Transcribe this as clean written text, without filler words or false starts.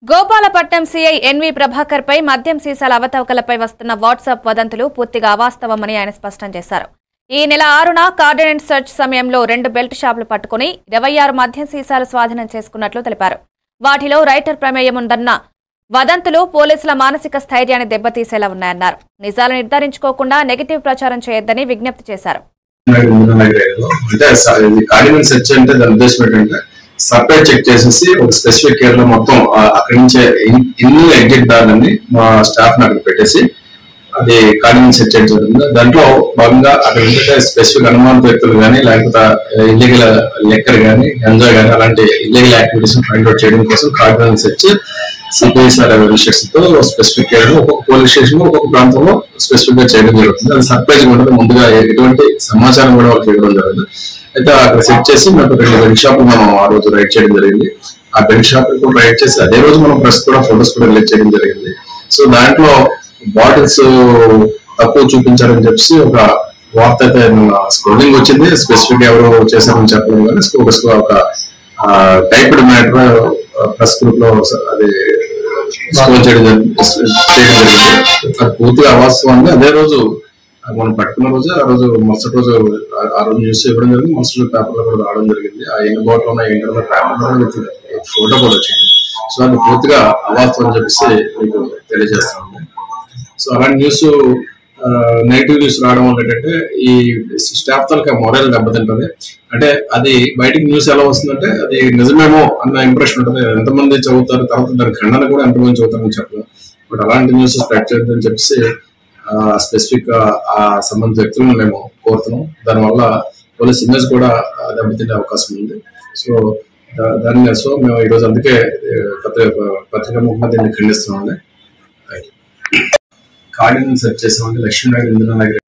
Gopalapatnam CI N V Prabhakar పై మద్యం సీసాల అవతవకలపై వస్తున్న WhatsApp వదంతులు పూర్తిగా అవాస్తవమని ఆయన స్పష్టం చేశారు. ఈ నెల 6న కార్డినెన్స్ సెర్చ్ సమయంలో 2 బెల్ట్ షాపులు పట్టుకుని 26 మద్యం సీసాలు స్వాధీనం చేసుకున్నట్లు తెలిపారు. వాటిలో రైటర్ ప్రమేయం ఉందన్న వదంతులు పోలీసుల మానసిక స్థైర్యాన్ని దెబ్బతీసేలా ఉన్నాయన్నారు. నిజాలు నిర్ధారించుకోకుండా నెగటివ్ ప్రచారం చేయొద్దని విజ్ఞప్తి చేశారు. సపరేట్ చెక్ చేసేసి ఒక స్పెసిఫిక్ ఏరియా మొత్తం అక్కడి నుంచే ఇన్ని ఎగ్జిట్ దారులని మా స్టాఫ్ అక్కడ పెట్టేసి అది కార్డినెన్స్ సెట్ చేయడం జరిగింది. దాంట్లో భాగంగా అక్కడ ఏంటంటే స్పెసిఫిక్ అనుమానిత వ్యక్తులు కానీ లేకపోతే ఇల్లీగల్ లెక్కర్ కానీ గంజా కానీ అలాంటి ఇల్లీగల్ యాక్టివిటీస్ ఫైండ్ అవుట్ చేయడం కోసం కార్డినెన్స్ సెట్ సిపిఎస్ఆర్ రిజిస్ట్రేషన్ తో స్పెసిఫిక్ ఏరియాలో ఒక్కొక్క పోలీస్ స్టేషన్ ఒక్కొక్క ప్రాంతంలో స్పెసిఫిక్ గా చేయడం జరుగుతుంది. అది సర్ప్రైజ్ ఉండదు, ముందుగా ఎటువంటి సమాచారం కూడా వాళ్ళకి ఇవ్వడం జరుగుతుంది. అయితే అక్కడ సెట్ చేసి మనకు 2 బెల్ట్ షాపులు మనం ఆ రోజు రైడ్ చేయడం జరిగింది. ఆ బెల్ట్ షాప్ కూడా రైడ్ చేసి అదే రోజు మనం ప్రెస్ కూడా ఫోటోస్ కూడా రిలీజ్ చేయడం జరిగింది. సో దాంట్లో బాటిల్స్ తక్కువ చూపించారని చెప్పి ఒక వార్త అయితే స్క్రోలింగ్ వచ్చింది. స్పెసిఫిక్ ఎవరు చేశారని చెప్పడం కానీ ఒక టైప్డ్ మ్యాటర్ ప్రెస్ గ్రూప్ లో అది స్క్రోల్ చేయడం జరిగింది. అది పూర్తిగా అవాస్తవాన్ని అదే రోజు మనం పట్టుకున్న రోజు మరుసటి రోజు ఆ రోజు న్యూస్ ఇవ్వడం జరిగింది. మరుసటి రోజు పేపర్లో కూడా రావడం జరిగింది. ఆ ఎన్ని బాటిల్ ఉన్న ఇంటర్లో పేపర్ ఫోటో కూడా వచ్చింది. సో అది పూర్తిగా అవాస్తవం అని చెప్పేసి మీకు తెలియజేస్తామండి. సో అలాంటి న్యూస్ నెగిటివ్ న్యూస్ రావడం వల్ల ఏంటంటే ఈ స్టాఫ్ తాలూకా మొరల్ దెబ్బతింటుంది. అంటే అది బయటికి న్యూస్ ఎలా వస్తుందంటే అది నిజమేమో అన్న ఇంప్రెషన్ ఉంటుంది. ఎంతమంది చదువుతారు, తర్వాత దాని ఖండన కూడా ఎంతమంది చదువుతారని చెప్పడం. బట్ అలాంటి న్యూస్ స్ప్రెడ్ చేయొద్దని చెప్పేసి స్పెసిఫిక్ ఆ సంబంధిత వ్యక్తులను మేము కోరుతున్నాం. దానివల్ల పోలీస్ ఇమేజ్ కూడా దెబ్బతింటే అవకాశం ఉంది. సో మేము ఈరోజు అందుకే పత్రికా ముఖంగా దీన్ని ఖండిస్తున్నామండి. కార్డినెన్స్ సెర్చ్ చేసామండి. లక్ష్మీనగర్, ఇందిరానగర్